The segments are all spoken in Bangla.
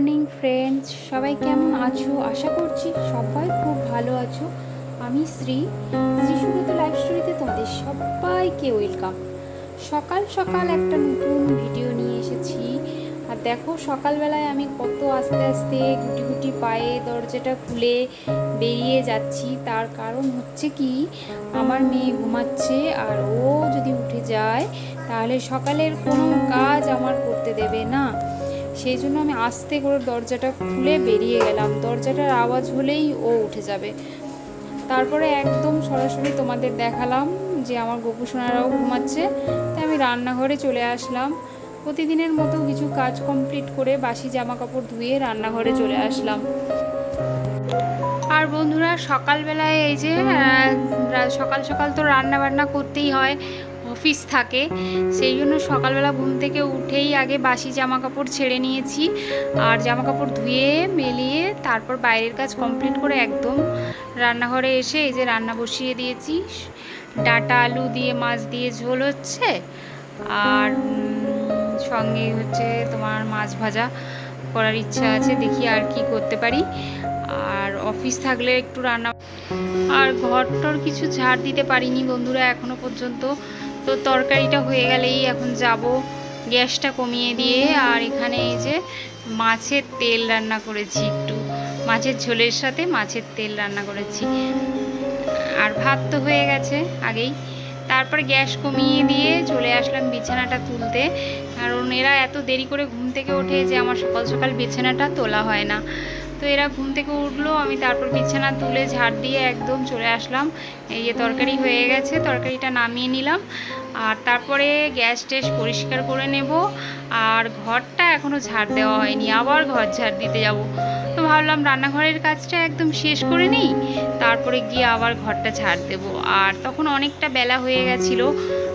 মর্নিং ফ্রেন্ডস, সবাই কেমন আছো? আশা করছি সবাই খুব ভালো আছো। আমি শ্রী সুব্রত লাইফ স্টোরিতে তোমাদের সবাইকে ওয়েলকাম। সকাল সকাল একটা নতুন ভিডিও নিয়ে এসেছি। আর দেখো সকালবেলায় আমি কত আস্তে আস্তে গুটি গুটি পায়ে দরজাটা খুলে বেরিয়ে যাচ্ছি। তার কারণ হচ্ছে কি, আমার মেয়ে ঘুমাচ্ছে আর ও যদি উঠে যায় তাহলে সকালের কোনো কাজ আমার করতে দেবে না। সেই জন্য আমি আস্তে করে দরজাটা খুলে বেরিয়ে গেলাম। দরজাটার আওয়াজ হলেই ও উঠে যাবে। তারপরে একদম সরাসরি তোমাদের দেখালাম যে আমার গপু সোনারাও ঘুমাচ্ছে, তাই আমি রান্নাঘরে চলে আসলাম। প্রতিদিনের মতো কিছু কাজ কমপ্লিট করে বাসি জামা কাপড় ধুয়ে রান্নাঘরে চলে আসলাম। আর বন্ধুরা, সকালবেলায় এই যে সকাল সকাল তো রান্না বান্না করতেই হয়, অফিস থাকে, সেই জন্য সকালবেলা ঘুম থেকে উঠেই আগে বাসি জামা কাপড় ছেড়ে নিয়েছি। আর জামা কাপড় ধুয়ে মেলিয়ে তারপর বাইরের কাজ কমপ্লিট করে একদম রান্নাঘরে এসে এই যে রান্না বসিয়ে দিয়েছি। ডাঁটা আলু দিয়ে মাছ দিয়ে ঝোল হচ্ছে, আর সঙ্গে হচ্ছে তোমার মাছ ভাজা করার ইচ্ছা আছে, দেখি আর কি করতে পারি। আর অফিস থাকলে একটু রান্না, আর ঘরটর কিছু ঝাড় দিতে পারিনি বন্ধুরা এখনো পর্যন্ত। তো তরকারিটা হয়ে গেলেই এখন যাব গ্যাসটা কমিয়ে দিয়ে। আর এখানে এই যে মাছের তেল রান্না করেছি, একটু মাছের ঝোলের সাথে মাছের তেল রান্না করেছি। আর ভাত তো হয়ে গেছে আগেই। তারপরে গ্যাস কমিয়ে দিয়ে চলে আসলাম বিছানাটা তুলতে, কারণ এরা এত দেরি করে ঘুম থেকে ওঠে যে আমার সকাল সকাল বিছানাটা তোলা হয় না। তো এরা ঘুম থেকে উঠলো, আমি তারপর বিছানা তুলে ঝাড় দিয়ে একদম চলে আসলাম। এই যে তরকারি হয়ে গেছে, তরকারিটা নামিয়ে নিলাম। আর তারপরে গ্যাস ট্যাস পরিষ্কার করে নেব। আর ঘরটা এখনও ঝাড় দেওয়া হয়নি, আবার ঘর ঝাড় দিতে যাব। তো ভাবলাম রান্নাঘরের কাজটা একদম শেষ করে নিই, তারপরে গিয়ে আবার ঘরটা ঝাড় দেব। আর তখন অনেকটা বেলা হয়ে গেছিলো,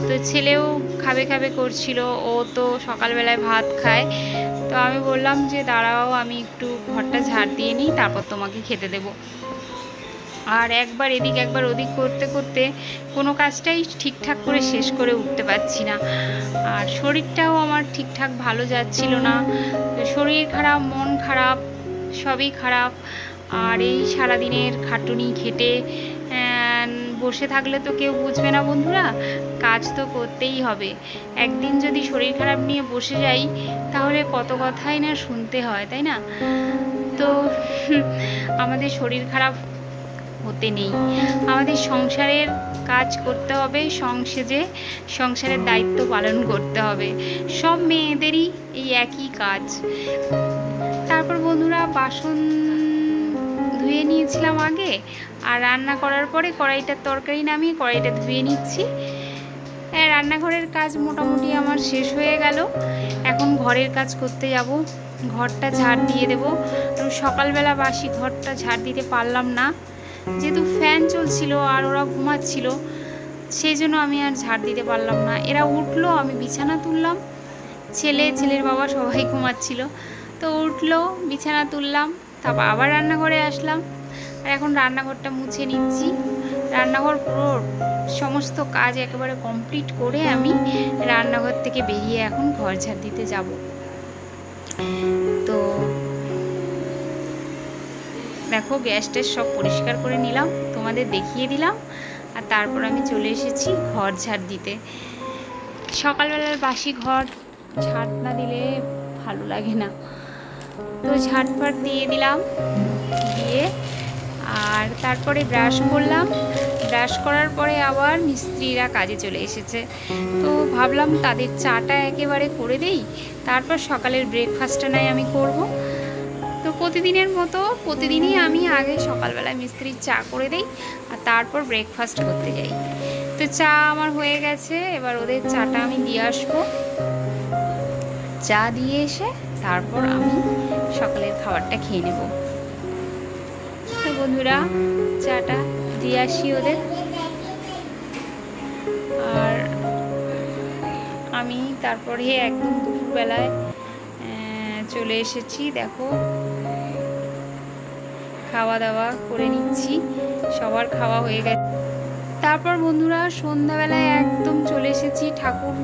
তো ছেলেও খাবে খাবে করছিল, ও তো সকালবেলায় ভাত খায়। তো আমি বললাম যে দাঁড়াও, আমি একটু ঘরটা ঝাড় দিয়ে নিই, তারপর তোমাকে খেতে দেব। আর একবার এদিক একবার ওদিক করতে করতে কোনো কাজটাই ঠিকঠাক করে শেষ করে উঠতে পারছি না। আর শরীরটাও আমার ঠিকঠাক ভালো যাচ্ছিল না, শরীর খারাপ, মন খারাপ, সবই খারাপ। আর এই সারাদিনের খাটুনি খেটে বসে থাকলে তো কেউ বুঝবে না বন্ধুরা, কাজ তো করতেই হবে। একদিন যদি শরীর খারাপ নিয়ে বসে যাই তাহলে কত কথাই না শুনতে হয়, তাই না? তো আমাদের শরীর খারাপ হতে নেই, আমাদের সংসারের কাজ করতে হবে, সংসেজে সংসারের দায়িত্ব পালন করতে হবে। সব মেয়েদেরই এই একই কাজ। তারপর বন্ধুরা বাসন ধুয়ে নিয়েছিলাম আগে, আর রান্না করার পরে কড়াইটার তরকারি নামিয়ে কড়াইটা ধুয়ে নিচ্ছি। রান্নাঘরের কাজ মোটামুটি আমার শেষ হয়ে গেল। এখন ঘরের কাজ করতে যাব, ঘরটা ঝাড় দিয়ে দেবো। সকালবেলা বাসি ঘরটা ঝাড় দিতে পারলাম না, যেহেতু ফ্যান চলছিল আর ওরা ঘুমাচ্ছিল, সেই জন্য আমি আর ঝাড় দিতে পারলাম না। এরা উঠলো, আমি বিছানা তুললাম, ছেলের বাবা সবাই ঘুমাচ্ছিল। তো উঠলো, বিছানা তুললাম, তারপর আবার রান্নাঘরে আসলাম। আর এখন রান্নাঘরটা মুছে নিচ্ছি। রান্নাঘর পুরো সমস্ত কাজ একেবারে কমপ্লিট করে আমি রান্নাঘর থেকে বেরিয়ে এখন ঘর ঝাড় দিতে যাব। তো দেখো গ্যাস ট্যাস সব পরিষ্কার করে নিলাম, তোমাদের দেখিয়ে দিলাম। আর তারপর আমি চলে এসেছি ঘর ঝাড় দিতে। সকালবেলার বাসি ঘর ঝাড় না দিলে ভালো লাগে না, তো ঝাড়ফাট দিয়ে দিলাম। দিয়ে আর তারপরে ব্রাশ করলাম। ব্রাশ করার পরে আবার মিস্ত্রিরা কাজে চলে এসেছে, তো ভাবলাম তাদের চাটা একেবারে করে দেই, তারপর সকালের ব্রেকফাস্টটা নয় আমি করব। তো প্রতিদিনের মতো প্রতিদিনই আমি আগে সকালবেলায় মিস্ত্রির চা করে দেই, আর তারপর ব্রেকফাস্ট করতে যাই। তো চা আমার হয়ে গেছে, এবার ওদের চাটা আমি দিয়ে আসবো। চা দিয়ে এসে তারপর আমি সকালের খাবারটা খেয়ে নেব। তো বন্ধুরা, চাটা দিয়ে আসি ওদের। আর আমি তারপরে একদম দুপুরবেলায় চলে এসেছি। দেখো খাওয়া দাওয়া করে নিচ্ছি, সবার খাওয়া হয়ে গেছে। তারপর বন্ধুরা সন্ধ্যাবেলায় একদম চলে এসেছি ঠাকুর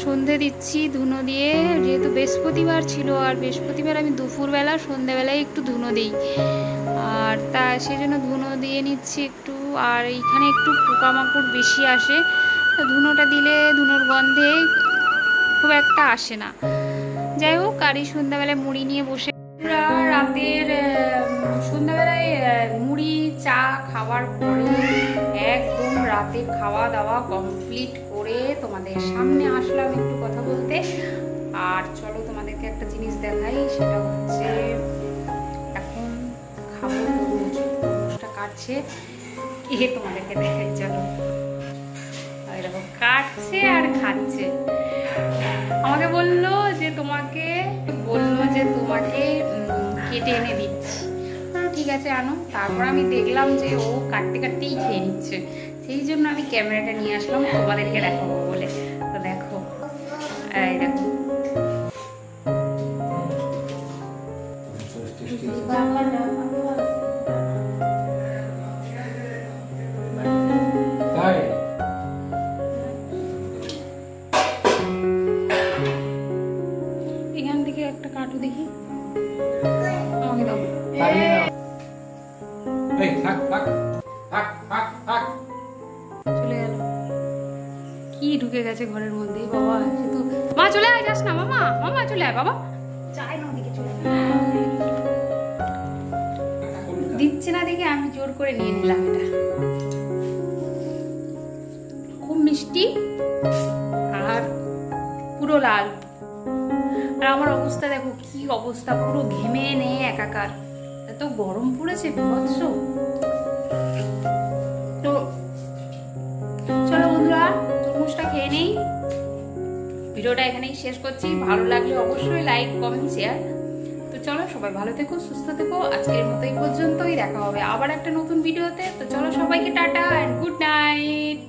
সন্ধে দিচ্ছি ধুনো দিয়ে, যেহেতু বৃহস্পতিবার ছিল, আর বৃহস্পতিবার আমি দুপুরবেলা সন্ধেবেলায় একটু ধুনো দিই, আর তা সেজন্য ধুনো দিয়ে নিচ্ছি একটু। আর এইখানে একটু পোকামাকড় বেশি আসে, ধুনোটা দিলে ধুনোর গন্ধে খুব একটা আসে না। যাই হোক, আর এই সন্ধ্যাবেলায় মুড়ি নিয়ে বসে, রাতের সন্ধ্যাবেলায় মুড়ি চা খাওয়ার পরে একদম রাতের খাওয়া দাওয়া কমপ্লিট করে তোমাদের সামনে আসলাম একটু কথা বলতে। আর চলো তোমাদেরকে একটা জিনিস দেখাই, সেটা হচ্ছে এখন খাবো তরমুজ। তরমুজটা কাটছে কে তোমাদেরকে দেখাই, চলো। এরকম কাটছে আর খাচ্ছে। আমাকে বললো যে তোমাকে কেটে এনে দিচ্ছি, ঠিক আছে আনো। তারপর আমি দেখলাম যে ও কাটতে কাটতেই খেয়ে নিচ্ছে, সেই জন্য আমি ক্যামেরাটা নিয়ে আসলাম তোমাদেরকে দেখাবো বলে। তো দেখো, এই দেখো এখান থেকে একটা কাটু দেখি, আমাকে দাও। চলে গেল, কি ঢুকে গেছে ঘরের মধ্যে বাবা। তো মা চলে আয়, যাস না মামা, মামা চলে আয় বাবা, চাই না ওদিকে চলে দিচ্ছে না দেখে আমি জোর করে নিয়ে নিলাম। এটা খুব মিষ্টি আর পুরো লাল। আর আমার অবস্থা দেখো কি অবস্থা, পুরো ঘেমে নেই একাকার, এত গরম পড়েছে বিভৎস। তো চলো বন্ধুরা, তরমুজটা খেয়ে নেই। ভিডিওটা এখানেই শেষ করছি। ভালো লাগলে অবশ্যই লাইক কমেন্ট শেয়ার। তো চলো, সবাই ভালো থেকো, সুস্থ থেকো। আজকের মতো এই পর্যন্তই, দেখা হবে আবার একটা নতুন ভিডিওতে। তো চলো সবাইকে টাটা এন্ড গুড নাইট।